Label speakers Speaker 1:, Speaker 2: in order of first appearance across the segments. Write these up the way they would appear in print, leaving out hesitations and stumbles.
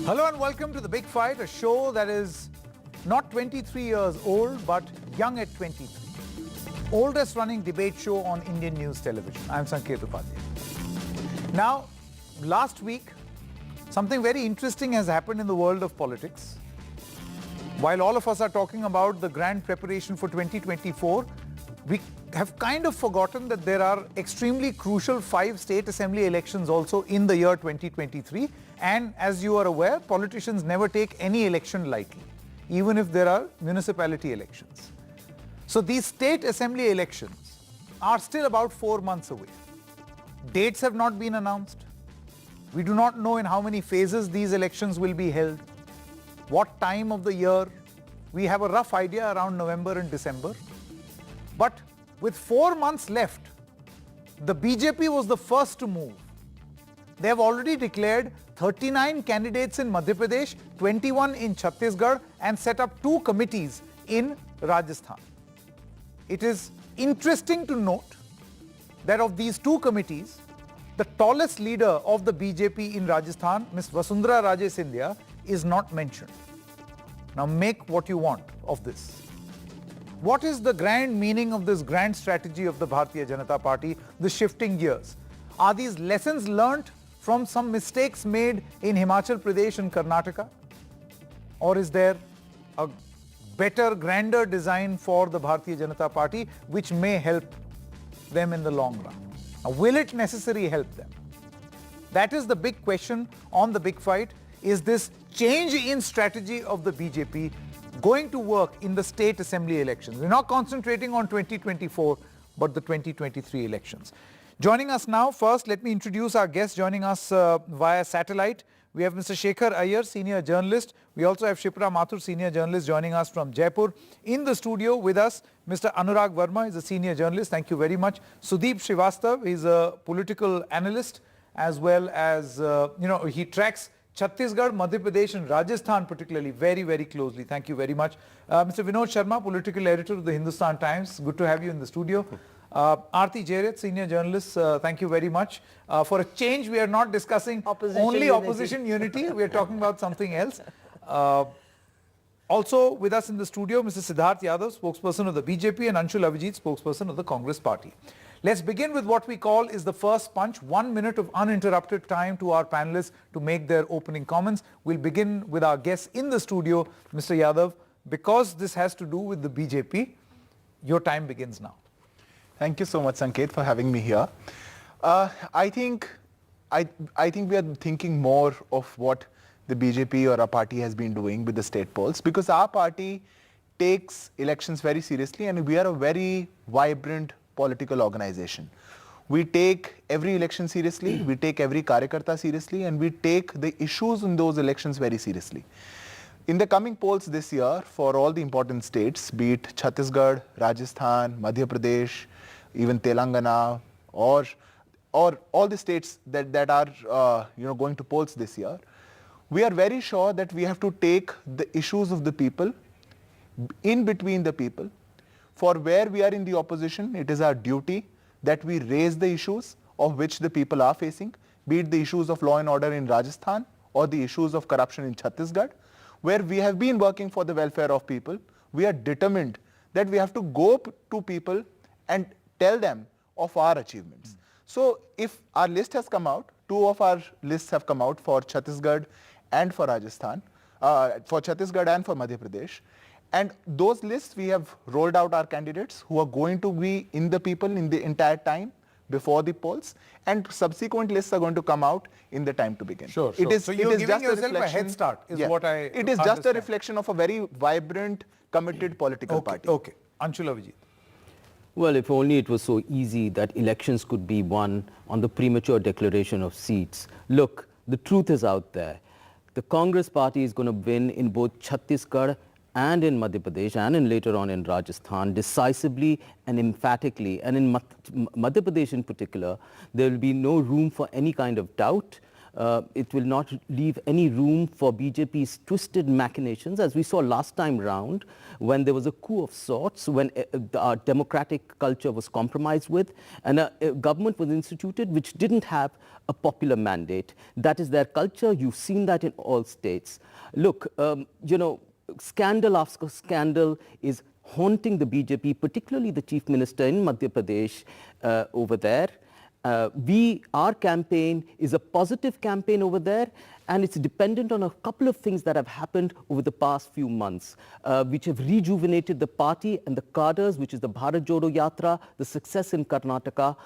Speaker 1: Hello and welcome to The Big Fight, a show that is not 23 years old but young at 23. Oldest running debate show on Indian news television. I'm Sanket Upadhyay. Now, last week, something very interesting has happened in the world of politics. While all of us are talking about the grand preparation for 2024, we have kind of forgotten that there are extremely crucial 5 state assembly elections also in the year 2023. And as you are aware, politicians never take any election lightly, even if there are municipality elections. So these state assembly elections are still about 4 months away. Dates have not been announced. We do not know in how many phases these elections will be held, what time of the year. We have a rough idea around November and December. But with 4 months left, the BJP was the first to move. They have already declared 39 candidates in Madhya Pradesh, 21 in Chhattisgarh, and set up 2 committees in Rajasthan. It is interesting to note that of these 2 committees, the tallest leader of the BJP in Rajasthan, Ms. Vasundhara Raje, is not mentioned. Now make what you want of this. What is the grand meaning of this grand strategy of the Bharatiya Janata Party, the shifting gears? Are these lessons learnt from some mistakes made in Himachal Pradesh and Karnataka? Or is there a better, grander design for the Bharatiya Janata Party which may help them in the long run? Now, will it necessarily help them? That is the big question on the big fight. Is this change in strategy of the BJP going to work in the state assembly elections? We're not concentrating on 2024, but the 2023 elections. Joining us now, first, let me introduce our guests joining us via satellite. We have Mr. Shekhar Iyer, senior journalist. We also have Shipra Mathur, senior journalist, joining us from Jaipur. In the studio with us, Mr. Anurag Verma is a senior journalist. Thank you very much. Sudeep Srivastav is a political analyst, as well as, he tracks Chhattisgarh, Madhya Pradesh and Rajasthan particularly very, very closely. Thank you very much. Mr. Vinod Sharma, political editor of the Hindustan Times. Good to have you in the studio. Aarti Jairath, senior journalist, thank you very much. For a change, we are not discussing opposition unity. We are talking about something else. Also with us in the studio, Mr. Siddharth Yadav, spokesperson of the BJP, and Anshul Avijit, spokesperson of the Congress Party. Let's begin with what we call is the first punch, 1 minute of uninterrupted time to our panelists to make their opening comments. We'll begin with our guests in the studio, Mr. Yadav. Because this has to do with the BJP, your time begins now.
Speaker 2: Thank you so much, Sanket, for having me here. I think we are thinking more of what the BJP or our party has been doing with the state polls, because our party takes elections very seriously and we are a very vibrant political organization. We take every election seriously, we take every Karyakarta seriously, and we take the issues in those elections very seriously. In the coming polls this year, for all the important states, be it Chhattisgarh, Rajasthan, Madhya Pradesh, even Telangana, or all the states that are going to polls this year, we are very sure that we have to take the issues of the people in between the people. For where we are in the opposition, it is our duty that we raise the issues of which the people are facing, be it the issues of law and order in Rajasthan or the issues of corruption in Chhattisgarh, where we have been working for the welfare of people. We are determined that we have to go to people and tell them of our achievements. So if our list has come out, 2 of our lists have come out for Chhattisgarh and for Rajasthan, for Chhattisgarh and for Madhya Pradesh. And those lists, we have rolled out our candidates who are going to be in the people in the entire time before the polls, and subsequent lists are going to come out in the time to begin.
Speaker 1: Sure. So you're giving yourself a head start, is what I
Speaker 2: It is just a reflection of a very vibrant, committed political party.
Speaker 1: Okay. Anshul Avijit.
Speaker 3: Well, if only it was so easy that elections could be won on the premature declaration of seats. Look, the truth is out there. The Congress party is going to win in both Chhattisgarh and in Madhya Pradesh and in later on in Rajasthan decisively and emphatically. And in Madhya Pradesh in particular, there will be no room for any kind of doubt. It will not leave any room for BJP's twisted machinations, as we saw last time round when there was a coup of sorts, when our democratic culture was compromised with, and a government was instituted which didn't have a popular mandate. That is their culture. You've seen that in all states. Look, scandal after scandal is haunting the BJP, particularly the Chief Minister in Madhya Pradesh over there. Our campaign is a positive campaign over there, and it's dependent on a couple of things that have happened over the past few months, which have rejuvenated the party and the cadres, which is the Bharat Jodo Yatra, the success in Karnataka.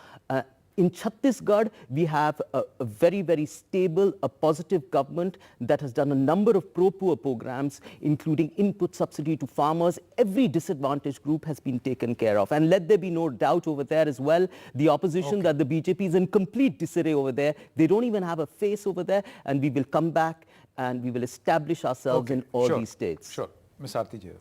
Speaker 3: In Chhattisgarh, we have a very, very stable, a positive government that has done a number of pro-poor programs, including input subsidy to farmers. Every disadvantaged group has been taken care of. And let there be no doubt over there as well, the opposition that the BJP is in complete disarray over there. They don't even have a face over there. And we will come back and we will establish ourselves in all these states.
Speaker 1: Sure. Ms. Aarti Jain.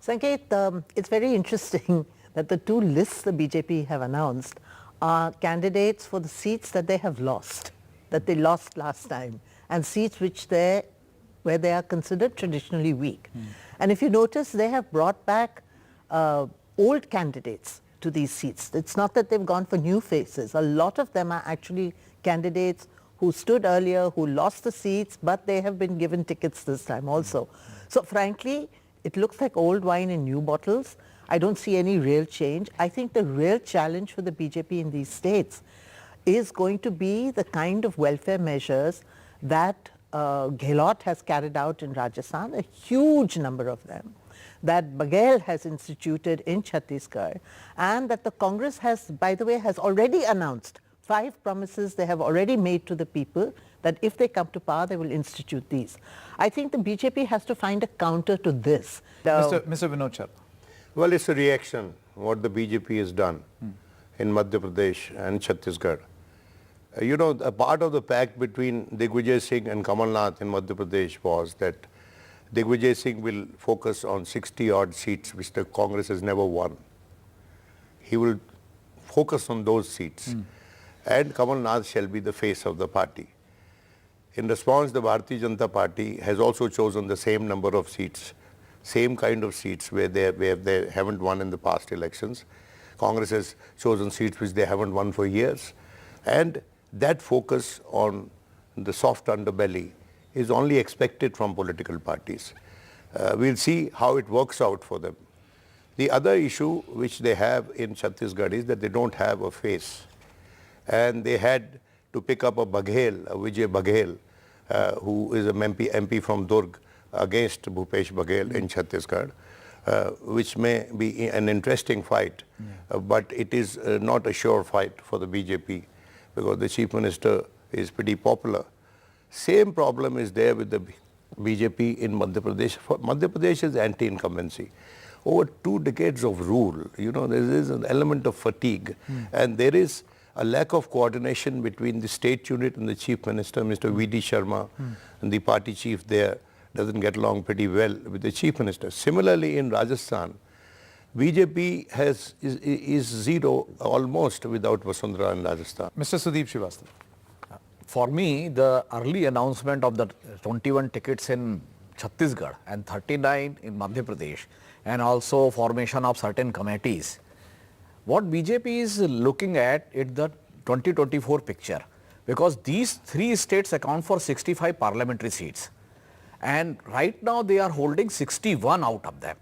Speaker 4: Sanket, it's very interesting that the two lists the BJP have announced are candidates for the seats that they have lost, that they lost last time, and seats where they are considered traditionally weak. And if you notice, they have brought back old candidates to these seats. It's not that they've gone for new faces. A lot of them are actually candidates who stood earlier, who lost the seats, but they have been given tickets this time also. So frankly, it looks like old wine in new bottles. I don't see any real change. I think the real challenge for the BJP in these states is going to be the kind of welfare measures that Gehlot has carried out in Rajasthan, a huge number of them, that Baghel has instituted in Chhattisgarh, and that the Congress has, by the way, has already announced 5 promises they have already made to the people that if they come to power, they will institute these. I think the BJP has to find a counter to this.
Speaker 1: Mr. Vinod Sharma.
Speaker 5: Well, it's a reaction, what the BJP has done in Madhya Pradesh and Chhattisgarh. A part of the pact between Digvijay Singh and Kamal Nath in Madhya Pradesh was that Digvijay Singh will focus on 60-odd seats, which the Congress has never won. He will focus on those seats. And Kamal Nath shall be the face of the party. In response, the Bharatiya Janata Party has also chosen the same number of seats, same kind of seats where they haven't won in the past elections. Congress has chosen seats which they haven't won for years. And that focus on the soft underbelly is only expected from political parties. We'll see how it works out for them. The other issue which they have in Chhattisgarh is that they don't have a face. And they had to pick up a Vijay Baghel, who is an MP from Durg, against Bhupesh Baghel in Chhattisgarh, which may be an interesting fight, but it is not a sure fight for the BJP because the Chief Minister is pretty popular. Same problem is there with the BJP in Madhya Pradesh. Madhya Pradesh is anti-incumbency. Over 2 decades of rule, there is an element of fatigue, and there is a lack of coordination between the state unit and the Chief Minister, Mr. V.D. Sharma, and the party chief there doesn't get along pretty well with the Chief Minister. Similarly, in Rajasthan, BJP is zero almost without Vasundhara in Rajasthan.
Speaker 1: Mr. Sudeep Srivastava.
Speaker 6: For me, the early announcement of the 21 tickets in Chhattisgarh and 39 in Madhya Pradesh, and also formation of certain committees, what BJP is looking at is the 2024 picture, because these 3 states account for 65 parliamentary seats. And right now they are holding 61 out of them.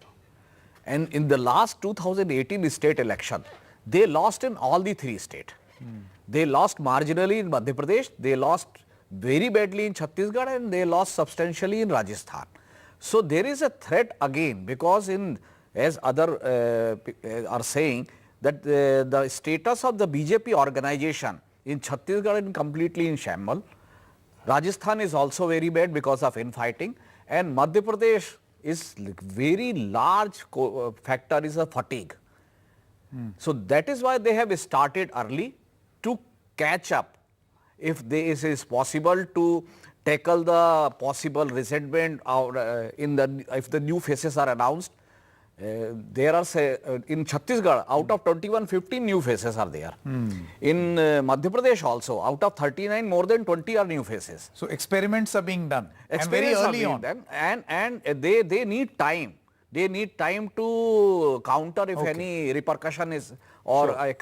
Speaker 6: And in the last 2018 state election, they lost in all the 3 states. They lost marginally in Madhya Pradesh, they lost very badly in Chhattisgarh, and they lost substantially in Rajasthan. So there is a threat again, because as other are saying, that the status of the BJP organization in Chhattisgarh is completely in shambles. Rajasthan is also very bad because of infighting, and Madhya Pradesh is very large factor is a fatigue. So that is why they have started early to catch up. If it is possible to tackle the possible resentment if the new faces are announced, There are, in Chhattisgarh, out of 21, 15 new faces are there. In Madhya Pradesh also, out of 39, more than 20 are new faces.
Speaker 1: So experiments are being done. And very
Speaker 6: Experiments are
Speaker 1: early
Speaker 6: being
Speaker 1: on.
Speaker 6: done, and they need time. They need time to counter if any repercussion is, or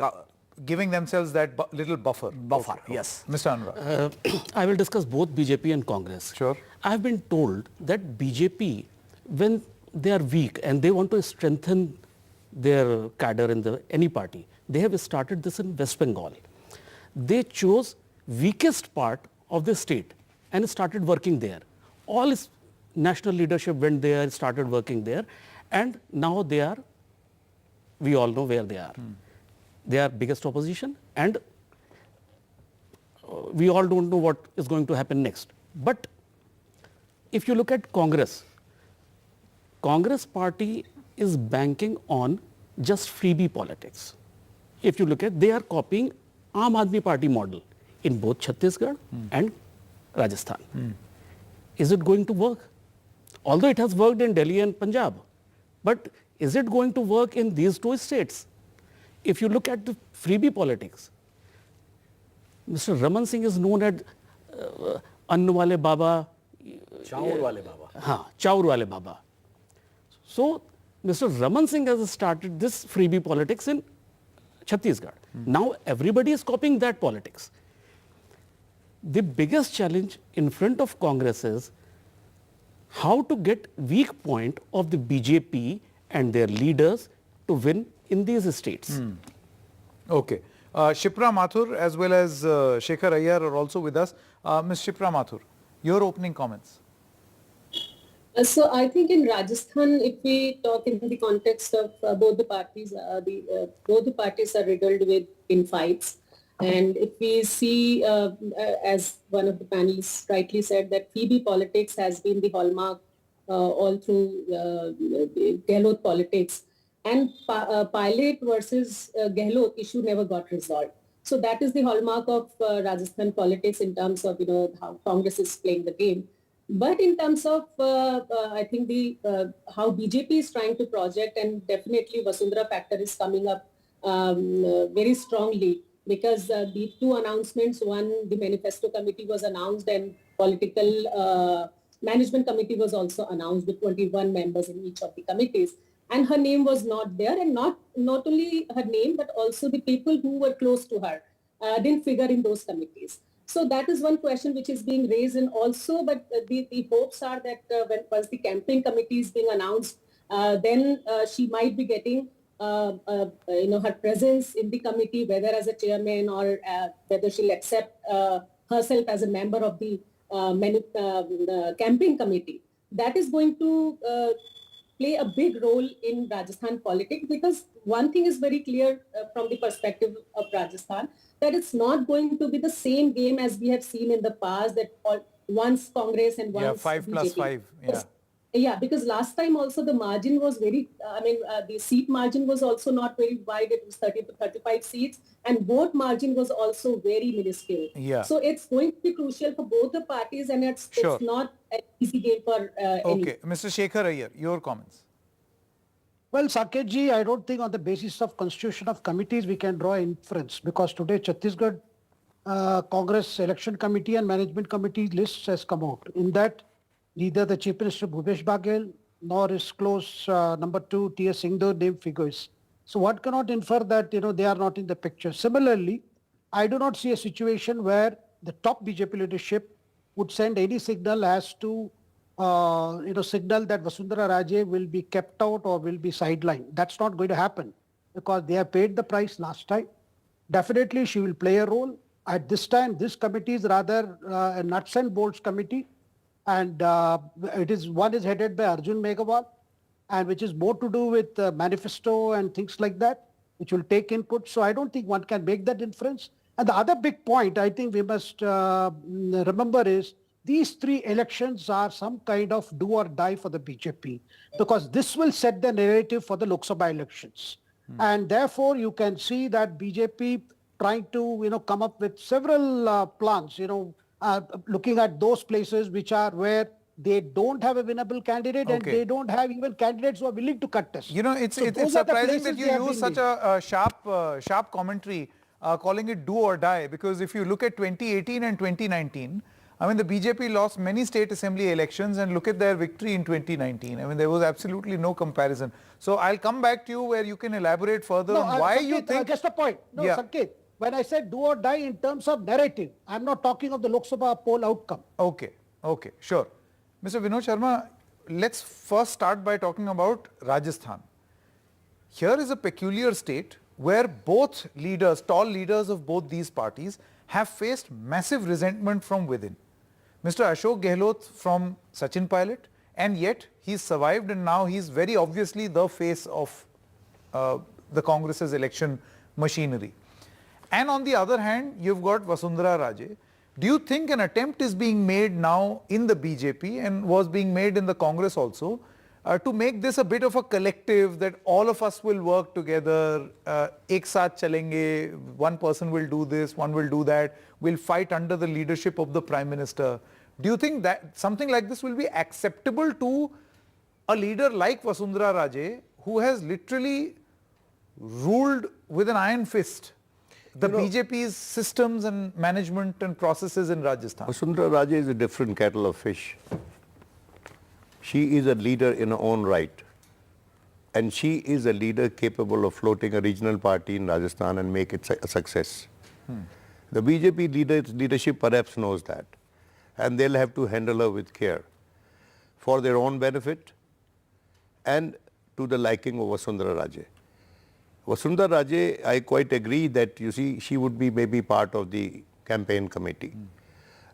Speaker 1: Giving themselves that little buffer.
Speaker 6: buffer. Yes.
Speaker 1: Mr. Anurag.
Speaker 7: I will discuss both BJP and Congress.
Speaker 1: Sure.
Speaker 7: I have been told that BJP, when they are weak and they want to strengthen their cadre in any party, they have started this in West Bengal. They chose weakest part of the state and started working there. All its national leadership went there, started working there, and now they are, we all know where they are. They are biggest opposition, and we all don't know what is going to happen next. But if you look at Congress party is banking on just freebie politics. If you look at, they are copying Aam Aadmi Party model in both Chhattisgarh and Rajasthan. Is it going to work? Although it has worked in Delhi and Punjab, but is it going to work in these two states? If you look at the freebie politics, Mr. Raman Singh is known as Ann Wale Baba,
Speaker 6: Chaur wale baba.
Speaker 7: Chaur Wale Baba. So, Mr. Raman Singh has started this freebie politics in Chhattisgarh. Now everybody is copying that politics. The biggest challenge in front of Congress is how to get weak point of the BJP and their leaders to win in these states.
Speaker 1: Okay. Shipra Mathur as well as Shekhar Iyer are also with us. Ms. Shipra Mathur, your opening comments.
Speaker 8: So I think in Rajasthan, if we talk in the context of both the parties, both the parties are riddled with infights. And if we see, as one of the panelists rightly said, that freebie politics has been the hallmark all through Gehlot politics. And Pilot versus Gehlot issue never got resolved. So that is the hallmark of Rajasthan politics in terms of, how Congress is playing the game. But in terms of, I think how BJP is trying to project, and definitely Vasundhara factor is coming up very strongly, because the two announcements, one, the manifesto committee was announced, and political management committee was also announced with 21 members in each of the committees. And her name was not there, and not only her name, but also the people who were close to her didn't figure in those committees. So that is one question which is being raised, and also, but the hopes are that once the campaign committee is being announced, then she might be getting her presence in the committee, whether as a chairman or whether she'll accept herself as a member of the campaign committee. That is going to play a big role in Rajasthan politics, because one thing is very clear from the perspective of Rajasthan, that it's not going to be the same game as we have seen in the past, that once Congress and once
Speaker 1: 5 plus
Speaker 8: BJP.
Speaker 1: 5. Yeah.
Speaker 8: Yeah, because last time also the margin was very, the seat margin was also not very wide. It was 30 to 35 seats, and vote margin was also very minuscule.
Speaker 1: Yeah.
Speaker 8: So it's going to be crucial for both the parties, and it's not an easy game for any.
Speaker 1: Okay. Mr. Shekhar Iyer, your comments.
Speaker 9: Well, Saketji, I don't think on the basis of constitution of committees we can draw inference, because today Chhattisgarh Congress Election Committee and Management Committee lists has come out. In that, neither the Chief Minister Bhupesh Baghel nor his close number 2 T.S. Singhdeo name figures. So one cannot infer that they are not in the picture. Similarly, I do not see a situation where the top BJP leadership would send any signal as to signal that Vasundhara Raje will be kept out or will be sidelined. That's not going to happen, because they have paid the price last time. Definitely she will play a role. At this time, this committee is rather a nuts and bolts committee, and one is headed by Arjun Meghwal, and which is more to do with manifesto and things like that, which will take input. So I don't think one can make that inference. And the other big point I think we must remember is these 3 elections are some kind of do or die for the BJP, because this will set the narrative for the Lok Sabha elections. And therefore you can see that BJP trying to come up with several plans, looking at those places which are where they don't have a winnable candidate and they don't have even candidates who are willing to contest.
Speaker 1: You know, it's
Speaker 9: So those are the
Speaker 1: surprising
Speaker 9: places
Speaker 1: that you
Speaker 9: they have
Speaker 1: use
Speaker 9: been
Speaker 1: such a sharp commentary, calling it do or die, because if you look at 2018 and 2019, I mean, the BJP lost many state assembly elections, and look at their victory in 2019. I mean, there was absolutely no comparison. So I'll come back to you where you can elaborate further on why
Speaker 9: Sanket,
Speaker 1: you think...
Speaker 9: just a point. No,
Speaker 1: Yeah.
Speaker 9: Sanket, when I said do or die in terms of narrative, I'm not talking of the Lok Sabha poll outcome.
Speaker 1: Okay, sure. Mr. Vinod Sharma, let's first start by talking about Rajasthan. Here is a peculiar state where both leaders, tall leaders of both these parties, have faced massive resentment from within. Mr. Ashok Gehlot from Sachin Pilot, and yet he's survived, and now he's very obviously the face of the Congress's election machinery. And on the other hand, you've got Vasundhara Raje. Do you think an attempt is being made now in the BJP and was being made in the Congress also to make this a bit of a collective, that all of us will work together, ek saath chalenge, one person will do this, one will do that, we'll fight under the leadership of the Prime Minister? Do you think that something like this will be acceptable to a leader like Vasundhara Raje, who has literally ruled with an iron fist the BJP's systems and management and processes in Rajasthan?
Speaker 5: Vasundhara Raje is a different kettle of fish. She is a leader in her own right. And she is a leader capable of floating a regional party in Rajasthan and make it a success. The BJP leadership perhaps knows that. And they'll have to handle her with care for their own benefit and to the liking of Vasundhara Raje. Vasundhara Raje, I quite agree that, you see, she would be maybe part of the campaign committee.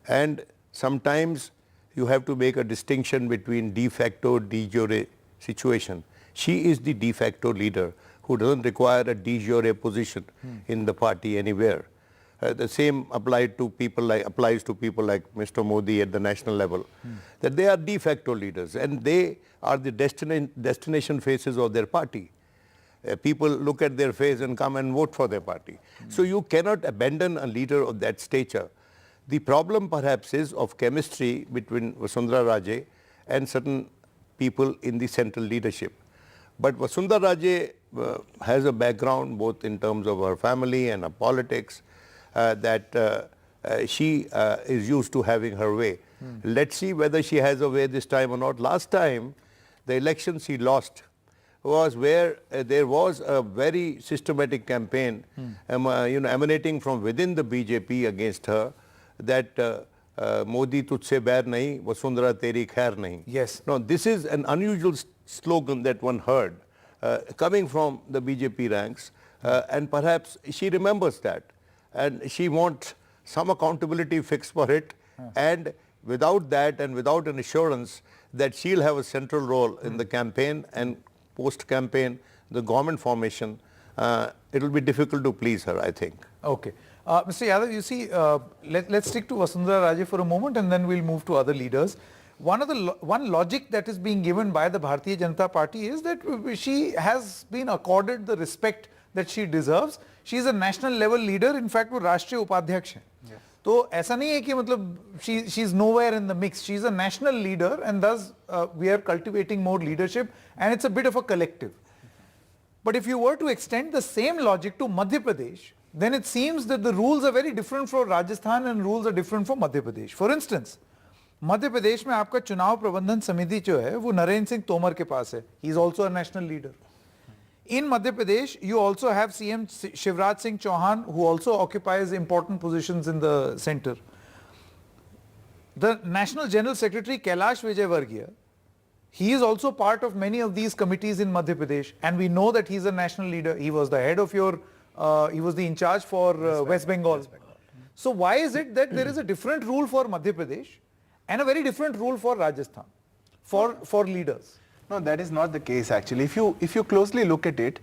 Speaker 5: And sometimes you have to make a distinction between de facto, de jure situation. She is the de facto leader who doesn't require a de jure position in the party anywhere. The same applies to people like Mr. Modi at the national level, that they are de facto leaders and they are the destination faces of their party. People look at their face and come and vote for their party. So you cannot abandon a leader of that stature. The problem perhaps is of chemistry between Vasundhara Raje and certain people in the central leadership. But Vasundhara Raje has a background both in terms of her family and her politics that she is used to having her way. Let's see whether she has a way this time or not. Last time, the election she lost was where there was a very systematic campaign emanating from within the BJP against her, that Modi tujhse bair nahi, Vasundhara teri khair nahi.
Speaker 1: Yes.
Speaker 5: Now this is an unusual slogan that one heard coming from the BJP ranks, and perhaps she remembers that and she wants some accountability fixed for it, and without that and without an assurance that she'll have a central role in the campaign and post-campaign, the government formation, it will be difficult to please her, I think.
Speaker 1: Okay. Mr. Yadav, you see, let's stick to Vasundhara Raje for a moment and then we'll move to other leaders. One logic that is being given by the Bharatiya Janata Party is that she has been accorded the respect that she deserves. She is a national level leader, in fact वो राष्ट्रीय उपाध्यक्ष है. तो ऐसा नहीं है कि मतलब she is nowhere in the mix. She is a national leader and thus we are cultivating more leadership and it's a bit of a collective. But if you were to extend the same logic to Madhya Pradesh, then it seems that the rules are very different for Rajasthan and rules are different for Madhya Pradesh. For instance, Madhya Pradesh में आपका चुनाव प्रबंधन समिति जो है वो नरेंद्र सिंह तोमर के पास है. He is also a national leader. In Madhya Pradesh, you also have CM Shivraj Singh Chauhan, who also occupies important positions in the center. The National General Secretary Kailash Vijayvargiya, he is also part of many of these committees in Madhya Pradesh, and we know that he is a national leader. He was the head of he was the in charge for West Bengal. So why is it that there is a different rule for Madhya Pradesh and a very different rule for Rajasthan, for leaders?
Speaker 2: No, that is not the case actually. If you closely look at it,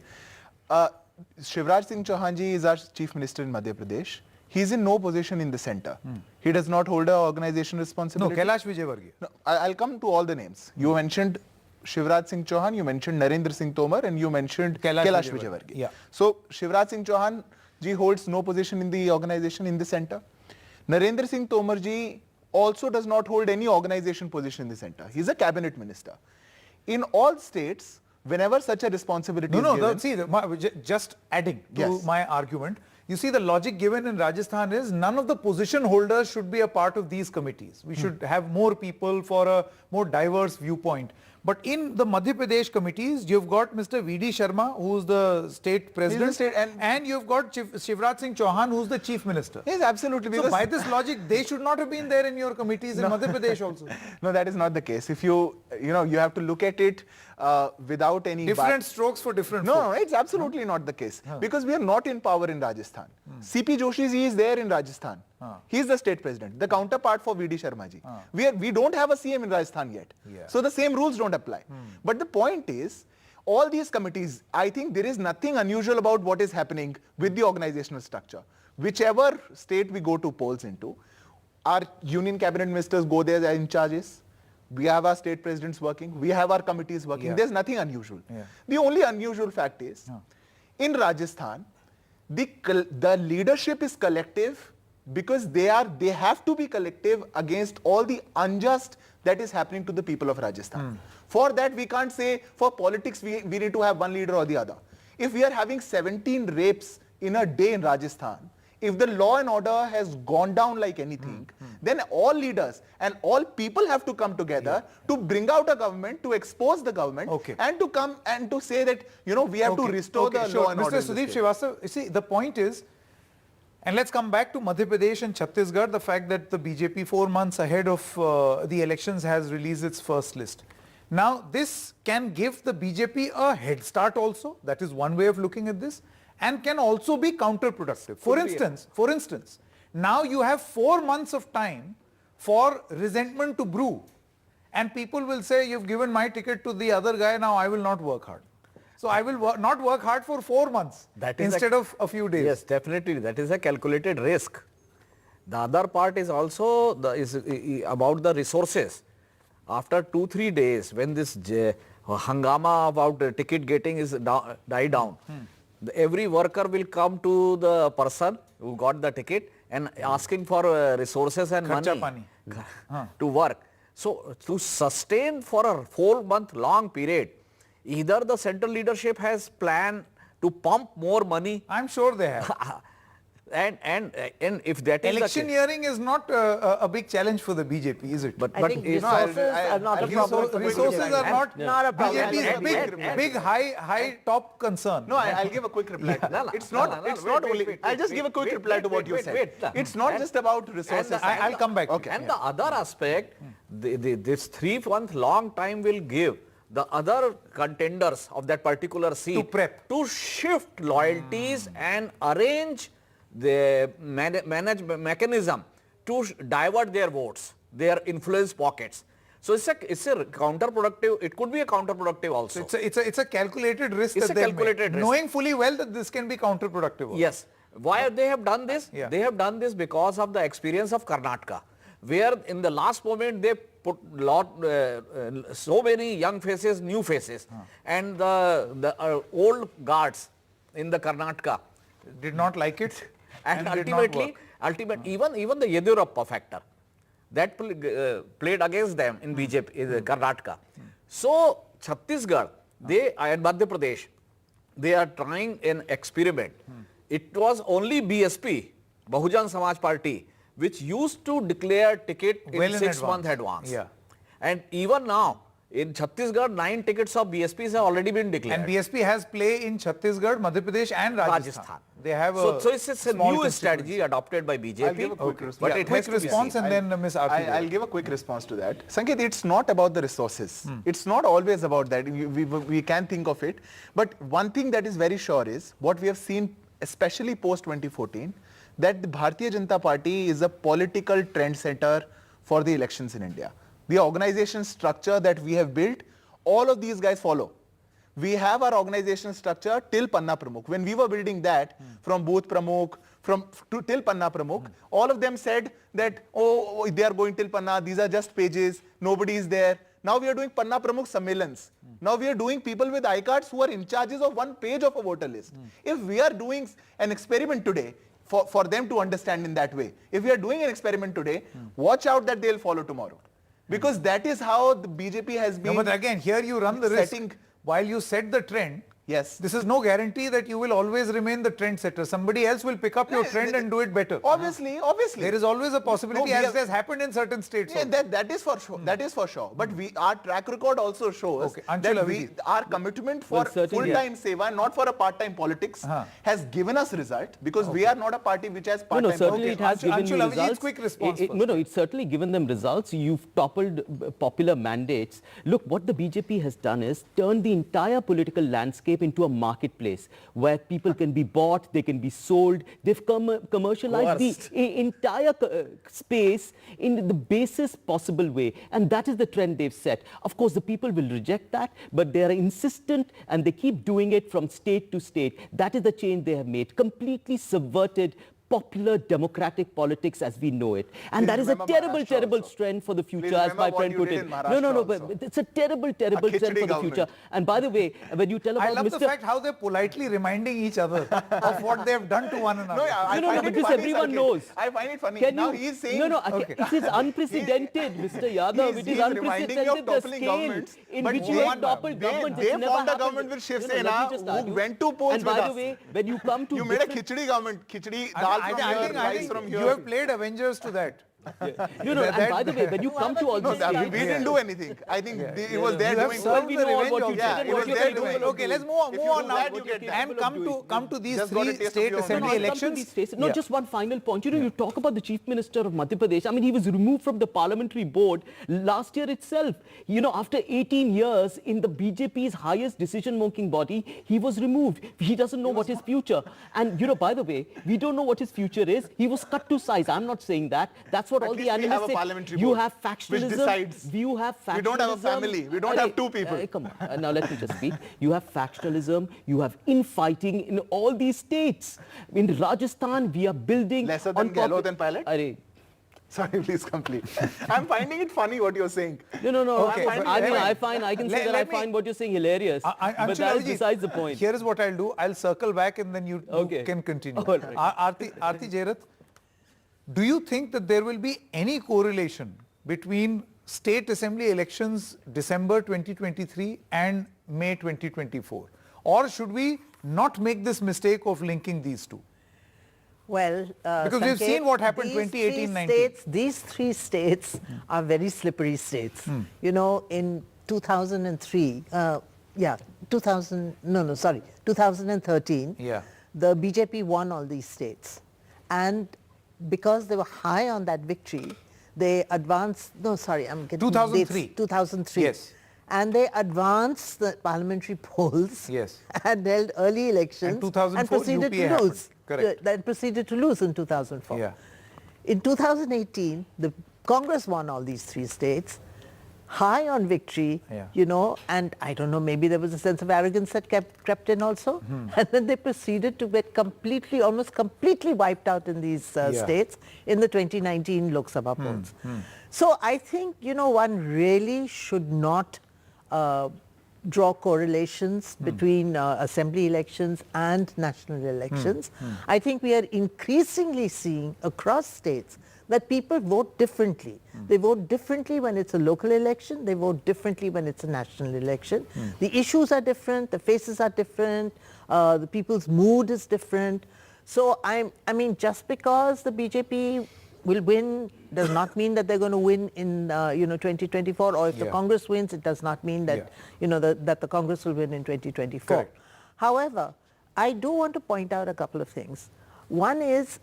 Speaker 2: Shivraj Singh Chauhan ji is our Chief Minister in Madhya Pradesh. He is in no position in the center. He does not hold an organization responsibility.
Speaker 1: No, Kailash Vijayvargiya.
Speaker 2: No, I'll come to all the names. You mentioned Shivraj Singh Chauhan, you mentioned Narendra Singh Tomar, and you mentioned Kailash Vijayvargiya.
Speaker 1: Yeah.
Speaker 2: So Shivraj Singh Chauhan ji holds no position in the organization in the center. Narendra Singh Tomar ji also does not hold any organization position in the center. He's a cabinet minister. In all states, whenever such a responsibility is given...
Speaker 1: Just adding to
Speaker 2: Yes.
Speaker 1: my argument, you see the logic given in Rajasthan is none of the position holders should be a part of these committees. We should have more people for a more diverse viewpoint. But in the Madhya Pradesh committees, you've got Mr. V.D. Sharma, who's the state president, and you've got Shivraj Singh Chauhan, who's the chief minister.
Speaker 2: Yes, absolutely.
Speaker 1: So by this logic, they should not have been there in your committees in Madhya Pradesh also.
Speaker 2: No, that is not the case. If you have to look at it without any...
Speaker 1: Different strokes for different
Speaker 2: No,
Speaker 1: folks.
Speaker 2: it's absolutely not the case. Because we are not in power in Rajasthan. C.P. Joshi ji is there in Rajasthan. He is the state president, the counterpart for V.D. Sharma ji. We don't have a CM in Rajasthan yet.
Speaker 1: Yeah.
Speaker 2: So the same rules don't apply. But the point is, all these committees, I think there is nothing unusual about what is happening with the organizational structure. Whichever state we go to polls into, our union cabinet ministers go there as in charges. We have our state presidents working. We have our committees working.
Speaker 1: Yeah.
Speaker 2: There's nothing unusual.
Speaker 1: Yeah.
Speaker 2: The only unusual fact is, in Rajasthan, the leadership is collective because they have to be collective against all the unjust that is happening to the people of Rajasthan. For that, we can't say for politics we need to have one leader or the other. If we are having 17 rapes in a day in Rajasthan, if the law and order has gone down like anything, then all leaders and all people have to come together to bring out a government, to expose the government, and to come and to say that, we have to restore the law and order.
Speaker 1: Mr. Sudeep Srivastava, you see, the point is, and let's come back to Madhya Pradesh and Chhattisgarh, the fact that the BJP 4 months ahead of the elections has released its first list. Now, this can give the BJP a head start also. That is one way of looking at this. And can also be counterproductive. For instance, now you have 4 months of time for resentment to brew. And people will say, you've given my ticket to the other guy, now I will not work hard. So I will not work hard for 4 months instead of a few days.
Speaker 6: Yes, definitely. That is a calculated risk. The other part is also about the resources. After 2-3 days, when this hangama about ticket getting is die down, every worker will come to the person who got the ticket and asking for resources and money to work. So to sustain for a 4-month long period, either the central leadership has planned to pump more money.
Speaker 1: I'm sure they have.
Speaker 6: And if that is
Speaker 1: electioneering is not a big challenge for the BJP, is it?
Speaker 4: But I think resources are not a problem.
Speaker 1: Resources are not
Speaker 4: a problem.
Speaker 1: BJP's big high top concern.
Speaker 2: No, I'll give a quick reply. It's not only. I'll just give a quick reply to what you said. It's not just about resources.
Speaker 1: I'll come back.
Speaker 6: Okay. And the other aspect, this 3-month long time will give the other contenders of that particular seat
Speaker 1: to prep,
Speaker 6: to shift loyalties and arrange the mechanism to divert their votes, their influence pockets. So it's a counterproductive. It could be a counterproductive also.
Speaker 1: It's a calculated risk.
Speaker 6: It's
Speaker 1: that
Speaker 6: a calculated risk,
Speaker 1: knowing fully well that this can be counterproductive also.
Speaker 6: Yes. Why they have done this? Yeah. They have done this because of the experience of Karnataka, where in the last moment they put so many young faces, new faces, and the old guards in the Karnataka
Speaker 1: did not like it.
Speaker 6: And ultimately, even the Yediyurappa factor that played against them in BJP, in Karnataka. So Chhattisgarh, and Madhya Pradesh, they are trying an experiment. It was only BSP, Bahujan Samaj Party, which used to declare ticket in 6 months advance.
Speaker 1: Yeah.
Speaker 6: And even now, in Chhattisgarh, 9 tickets of BSPs have already been declared.
Speaker 1: And BSP has play in Chhattisgarh, Madhya Pradesh and Rajasthan. They have
Speaker 6: so it's a new strategy adopted by BJP.
Speaker 2: I'll give a quick response.
Speaker 1: But quick response and then Ms. Aarti.
Speaker 2: I'll give a quick response to that. Sanket, it's not about the resources. It's not always about that. We can think of it. But one thing that is very sure is what we have seen, especially post 2014, that the Bharatiya Janata Party is a political trendsetter for the elections in India. The organization structure that we have built, all of these guys follow. We have our organization structure till Panna Pramukh. When we were building that, from Booth Pramukh, till Panna Pramukh, all of them said that, oh, they are going till Panna, these are just pages, nobody is there. Now we are doing Panna Pramukh Sammelans. Now we are doing people with I-cards who are in charges of 1 page of a voter list. If we are doing an experiment today, for them to understand in that way. If we are doing an experiment today, watch out that they'll follow tomorrow. Because that is how the BJP has been.
Speaker 1: No, but again, here you run the risk.
Speaker 2: setting.
Speaker 1: While you set the trend,
Speaker 2: Yes.
Speaker 1: this is no guarantee that you will always remain the trendsetter. Somebody else will pick up your trend and do it better.
Speaker 2: Obviously.
Speaker 1: There is always a possibility,
Speaker 2: No,
Speaker 1: as has happened in certain states.
Speaker 2: Yeah,
Speaker 1: also.
Speaker 2: that is for sure. That is for sure. But our track record also shows
Speaker 1: Okay, Anshul
Speaker 2: that
Speaker 1: Avidi.
Speaker 2: our commitment for
Speaker 3: Well, certainly,
Speaker 2: full-time seva, not for a part-time politics, has given us result, because we are not a party which has
Speaker 3: No,
Speaker 2: part-time
Speaker 3: no, certainly it has
Speaker 1: Anshul
Speaker 3: given you
Speaker 1: Avidi,
Speaker 3: results.
Speaker 1: quick response
Speaker 3: No,
Speaker 1: first.
Speaker 3: no, it's certainly given them results. You've toppled popular mandates. Look, what the BJP has done is turned the entire political landscape into a marketplace where people can be bought, they can be sold. They've commercialized the entire space in the basest possible way. And that is the trend they've set. Of course, the people will reject that, but they are insistent and they keep doing it from state to state. That is the change they have made. Completely subverted popular democratic politics as we know it. And
Speaker 2: Please
Speaker 3: that is a
Speaker 2: remember
Speaker 3: terrible,
Speaker 2: Maharashtra
Speaker 3: terrible
Speaker 2: also.
Speaker 3: trend for the future,
Speaker 2: Please
Speaker 3: as
Speaker 2: remember
Speaker 3: my
Speaker 2: what
Speaker 3: friend
Speaker 2: you
Speaker 3: put
Speaker 2: did
Speaker 3: it.
Speaker 2: in
Speaker 3: No,
Speaker 2: Maharashtra
Speaker 3: but
Speaker 2: also.
Speaker 3: it's a terrible, terrible trend
Speaker 2: khichdi
Speaker 3: for the
Speaker 2: government.
Speaker 3: future. And by the way, when you tell
Speaker 1: I
Speaker 3: about
Speaker 1: love
Speaker 3: Mr.
Speaker 1: the fact how they're politely reminding each other of what they've done to one another.
Speaker 2: I
Speaker 3: No,
Speaker 2: find it
Speaker 3: because
Speaker 2: funny,
Speaker 3: everyone
Speaker 2: Sanket.
Speaker 3: knows.
Speaker 2: I find it funny.
Speaker 3: Can
Speaker 2: Now
Speaker 3: you,
Speaker 2: he's saying...
Speaker 3: it is unprecedented, Mr. Yadav. It is
Speaker 2: He's reminding me of
Speaker 3: unprecedented the
Speaker 2: toppling
Speaker 3: scale
Speaker 2: governments,
Speaker 3: in
Speaker 2: but
Speaker 3: which you have toppled governments.
Speaker 2: they
Speaker 3: It's never
Speaker 2: formed a
Speaker 3: happened.
Speaker 2: government with Shiv
Speaker 3: No, let me
Speaker 2: Sena
Speaker 3: just
Speaker 2: who
Speaker 3: argue.
Speaker 2: went to polls
Speaker 3: And
Speaker 2: with
Speaker 3: by the
Speaker 2: us.
Speaker 3: way, when you come to
Speaker 2: You made a
Speaker 3: different-
Speaker 2: khichdi government, khichdi, dal from here, rice from here.
Speaker 1: you have played Avengers to that.
Speaker 3: No, and by the way, when you come to all
Speaker 2: No,
Speaker 3: these
Speaker 2: we
Speaker 3: states,
Speaker 2: didn't do anything. I think it was there
Speaker 1: You have
Speaker 2: doing
Speaker 1: served
Speaker 3: we
Speaker 1: the
Speaker 3: know all
Speaker 1: revenge
Speaker 3: what you
Speaker 1: also.
Speaker 3: did
Speaker 2: Yeah,
Speaker 3: and
Speaker 2: it
Speaker 3: what
Speaker 2: was
Speaker 3: you're
Speaker 2: there
Speaker 3: capable
Speaker 2: doing.
Speaker 3: of
Speaker 1: Okay, let's
Speaker 3: doing.
Speaker 1: move on,
Speaker 2: If
Speaker 1: move
Speaker 2: you
Speaker 1: on
Speaker 2: do
Speaker 1: now.
Speaker 2: that, you get that.
Speaker 1: And come to these
Speaker 2: Just got a
Speaker 1: three
Speaker 2: taste of
Speaker 1: state
Speaker 2: your own.
Speaker 1: assembly
Speaker 3: No, I'll come to
Speaker 1: elections.
Speaker 3: these states. No, just one final point. You talk about the Chief Minister of Madhya Pradesh. I mean, he was removed from the parliamentary board last year itself. After 18 years in the BJP's highest decision-making body, he was removed. He doesn't know what his future. And, by the way, we don't know what his future is. He was cut to size. I'm not saying that. That's what
Speaker 2: At
Speaker 3: all the
Speaker 2: least we have
Speaker 3: analysts
Speaker 2: a
Speaker 3: say.
Speaker 2: parliamentary
Speaker 3: You
Speaker 2: board
Speaker 3: have
Speaker 2: which
Speaker 3: factionalism.
Speaker 2: decides.
Speaker 3: You have factionalism.
Speaker 2: We don't have a family. We don't have two people.
Speaker 3: Come on. Now let me just speak. You have factionalism. You have infighting in all these states. In Rajasthan, we are building...
Speaker 2: Lesser than Gehlot and Pilot?
Speaker 3: Arey,
Speaker 2: Sorry, please complete. I'm finding it funny what you're saying.
Speaker 3: No.
Speaker 1: Okay,
Speaker 3: I can say that I find what you're saying hilarious. But that is besides the point.
Speaker 1: Here is what I'll do. I'll circle back and then you can continue.
Speaker 3: All right.
Speaker 1: Aarti Jairath, do you think that there will be any correlation between state assembly elections December 2023 and May 2024? Or should we not make this mistake of linking these two?
Speaker 4: Well,
Speaker 1: Because we've
Speaker 4: Sanket,
Speaker 1: seen what happened
Speaker 4: these
Speaker 1: 2018-19.
Speaker 4: These three states are very slippery states. In 2003, 2013,
Speaker 1: Yeah.
Speaker 4: the BJP won all these states. And because they were high on that victory, they advanced, I'm getting
Speaker 1: 2003.
Speaker 4: dates, 2003.
Speaker 1: Yes.
Speaker 4: And they advanced the parliamentary polls
Speaker 1: Yes.
Speaker 4: and held early elections
Speaker 1: And 2004
Speaker 4: proceeded
Speaker 1: UPA
Speaker 4: to
Speaker 1: happened.
Speaker 4: lose.
Speaker 1: Correct.
Speaker 4: That proceeded to lose in 2004.
Speaker 1: Yeah.
Speaker 4: In 2018, the Congress won all these three states, high on victory, and I don't know, maybe there was a sense of arrogance that crept in also. And then they proceeded to get almost completely wiped out in these states in the 2019 Lok Sabha polls. So I think, one really should not draw correlations between assembly elections and national elections. I think we are increasingly seeing across states that people vote differently. They vote differently when it's a local election. They vote differently when it's a national election. The issues are different. The faces are different. The people's mood is different. So just because the BJP will win does not mean that they're going to win in 2024, or if the Congress wins, it does not mean that that the Congress will win in 2024.
Speaker 1: Correct.
Speaker 4: However, I do want to point out a couple of things. One is,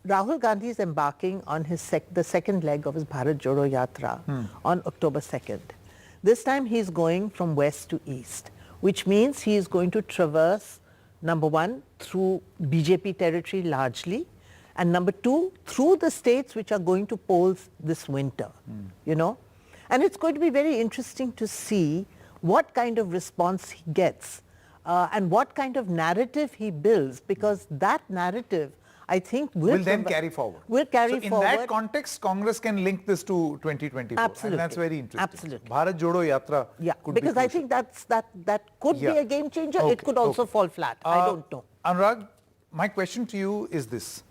Speaker 4: Rahul Gandhi is embarking on the second leg of his Bharat Jodo Yatra on October 2nd. This time he is going from west to east, which means he is going to traverse, number one, through BJP territory largely, and number two, through the states which are going to polls this winter, And it's going to be very interesting to see what kind of response he gets and what kind of narrative he builds, because that narrative, I think, will
Speaker 1: then carry forward.
Speaker 4: Will carry
Speaker 1: so
Speaker 4: forward.
Speaker 1: in that context, Congress can link this to 2024.
Speaker 4: Absolutely.
Speaker 1: And that's very interesting.
Speaker 4: Absolutely.
Speaker 1: Bharat Jodo Yatra could
Speaker 4: because
Speaker 1: be
Speaker 4: I think that could be a game changer.
Speaker 1: Okay.
Speaker 4: It could also fall flat. I don't know.
Speaker 1: Anurag, my question to you is this.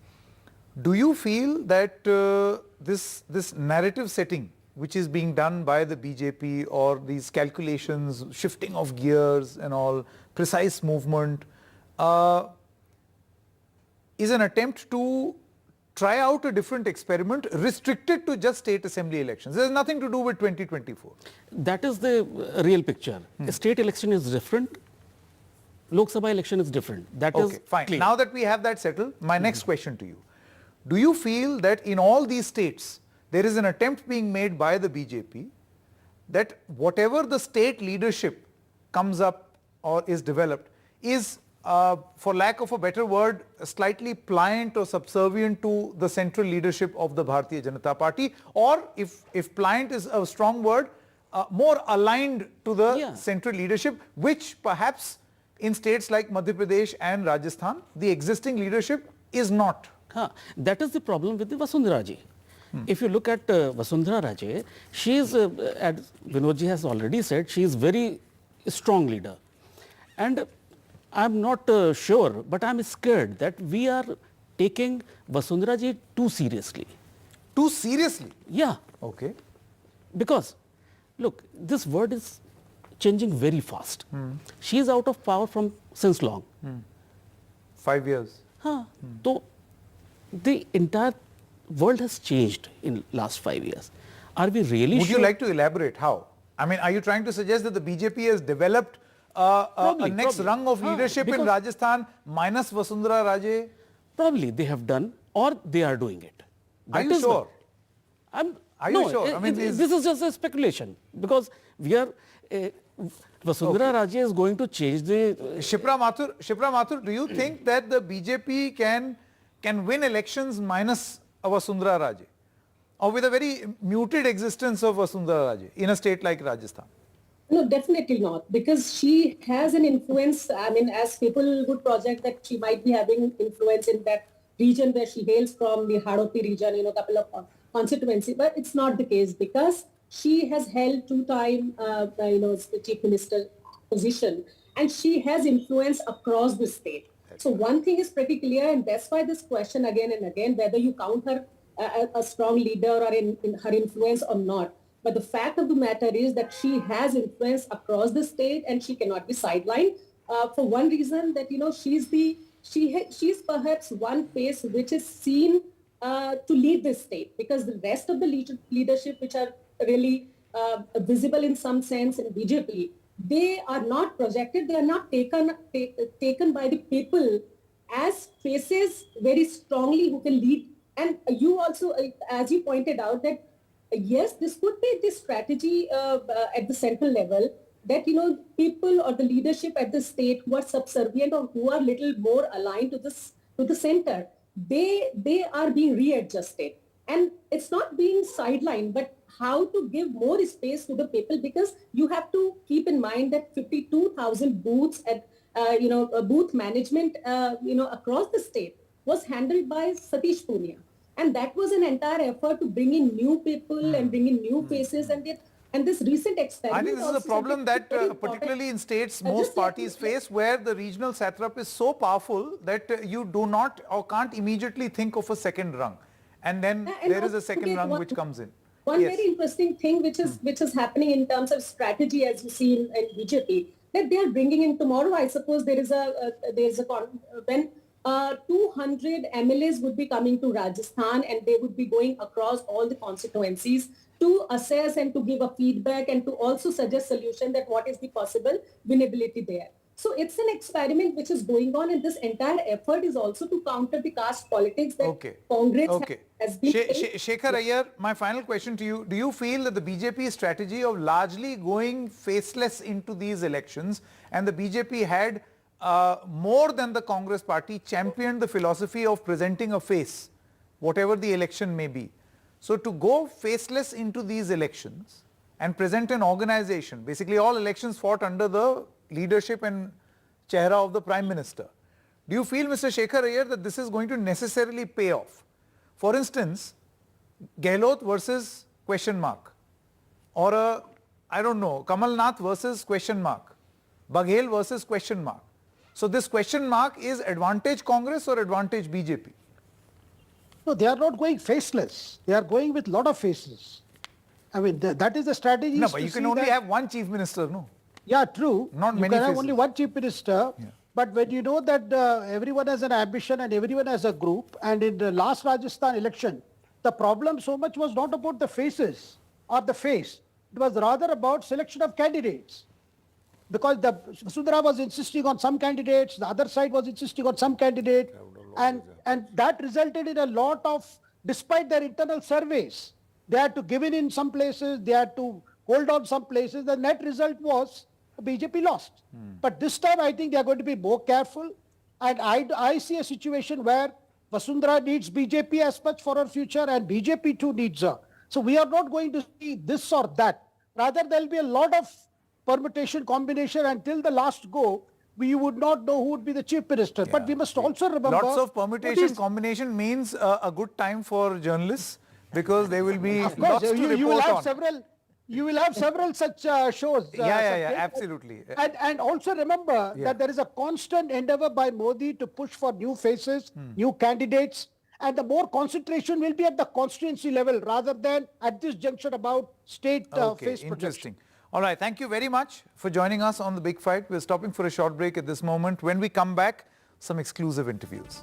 Speaker 1: Do you feel that this narrative setting which is being done by the BJP, or these calculations, shifting of gears and all, precise movement, is an attempt to try out a different experiment restricted to just state assembly elections? There is nothing to do with 2024.
Speaker 7: That is the real picture. A state election is different. Lok Sabha election is different. That is
Speaker 1: Okay, fine.
Speaker 7: clear.
Speaker 1: Now that we have that settled, my next question to you. Do you feel that in all these states, there is an attempt being made by the BJP that whatever the state leadership comes up or is developed is, for lack of a better word, slightly pliant or subservient to the central leadership of the Bharatiya Janata Party, or if pliant is a strong word, more aligned to the central leadership, which perhaps in states like Madhya Pradesh and Rajasthan, the existing leadership is not?
Speaker 7: That is the problem with the Vasundhara Raje. If you look at Vasundhara Raje, she is, as Vinodji has already said, she is very strong leader. And I'm not sure, but I'm scared that we are taking Vasundhara Raje too seriously.
Speaker 1: Too seriously?
Speaker 7: Yeah.
Speaker 1: Okay.
Speaker 7: Because, look, this word is changing very fast. She is out of power from since long.
Speaker 1: 5 years.
Speaker 7: So, the entire world has changed in last 5 years. Are we really
Speaker 1: Would
Speaker 7: sure?
Speaker 1: you like to elaborate how? I mean, are you trying to suggest that the BJP has developed a next rung of leadership in Rajasthan minus Vasundhara Raje?
Speaker 7: Probably they have done, or they are doing it.
Speaker 1: Are
Speaker 7: That
Speaker 1: you
Speaker 7: is
Speaker 1: sure?
Speaker 7: Are
Speaker 1: you sure? I mean,
Speaker 7: this is just a speculation, because we are Vasundhara Raje is going to change the.
Speaker 1: Shipra Mathur, do you think that the BJP can win elections minus a Vasundhara Raje, or with a very muted existence of Vasundhara Raje in a state like Rajasthan?
Speaker 8: No, definitely not, because she has an influence. I mean, as people would project that she might be having influence in that region where she hails from, the Hadopi region, couple of constituency, but it's not the case, because she has held two-time, the chief minister position, and she has influence across the state. So one thing is pretty clear, and that's why this question again and again, whether you count her a strong leader or in her influence or not. But the fact of the matter is that she has influence across the state, and she cannot be sidelined for one reason, that she's perhaps one face which is seen to lead the state, because the rest of the leadership, which are really visible in some sense in BJP, they are not projected, they are not taken by the people as faces very strongly who can lead. And you also, as you pointed out, that yes, this could be the strategy at the central level, that people or the leadership at the state who are subservient or who are little more aligned to the center, they are being readjusted, and it's not being sidelined, but how to give more space to the people, because you have to keep in mind that 52,000 booths at booth management across the state was handled by Satish Punia. And that was an entire effort to bring in new people and bring in new faces, and this recent experiment.
Speaker 1: I think this is a problem that particularly in states most parties face, where the regional satrap is so powerful that you do not or can't immediately think of a second rung, and then there is a second rung which comes in.
Speaker 8: One very interesting thing which is happening in terms of strategy, as you see in BJP, that they are bringing in tomorrow. I suppose when 200 MLAs would be coming to Rajasthan, and they would be going across all the constituencies to assess and to give a feedback and to also suggest solution that what is the possible winnability there. So it's an experiment which is going on, and this entire effort is also to counter the caste politics that Congress has been.
Speaker 1: Shekhar Iyer, my final question to you. Do you feel that the BJP strategy of largely going faceless into these elections, and the BJP had more than the Congress party championed the philosophy of presenting a face, whatever the election may be? So to go faceless into these elections and present an organization, basically all elections fought under the leadership and chehra of the Prime Minister. Do you feel, Mr. Shekhar Iyer, that this is going to necessarily pay off? For instance, Gehlot versus question mark, or I don't know, Kamal Nath versus question mark, Baghel versus question mark. So this question mark is advantage Congress or advantage BJP?
Speaker 9: No, they are not going faceless. They are going with lot of faces. I mean, that is the strategy.
Speaker 1: No, but you can only have one chief minister, no?
Speaker 9: Yeah, true.
Speaker 1: Not
Speaker 9: you
Speaker 1: many
Speaker 9: can have
Speaker 1: faces.
Speaker 9: only one chief minister.
Speaker 1: Yeah.
Speaker 9: But when you know that everyone has an ambition and everyone has a group, and in the last Rajasthan election, the problem so much was not about the faces or the face. It was rather about selection of candidates. Because the Vasundhara was insisting on some candidates, the other side was insisting on some candidate, and that resulted in a lot of, despite their internal surveys, they had to give in some places, they had to hold on some places. The net result was BJP lost. But this time I think they are going to be more careful, and I see a situation where Vasundhara needs BJP as much for her future, and BJP too needs her. So we are not going to see this or that. Rather, there will be a lot of permutation, combination until the last go. We would not know who would be the chief minister. But we must also remember...
Speaker 1: Lots of permutation, combination means a good time for journalists because they will be
Speaker 9: Of
Speaker 1: lots
Speaker 9: course,
Speaker 1: to report
Speaker 9: you will have
Speaker 1: on.
Speaker 9: several... You will have several such shows.
Speaker 1: Yeah, absolutely.
Speaker 9: And also remember that there is a constant endeavor by Modi to push for new faces, new candidates, and the more concentration will be at the constituency level rather than at this junction about state face projection.
Speaker 1: Interesting. All right, thank you very much for joining us on The Big Fight. We're stopping for a short break at this moment. When we come back, some exclusive interviews.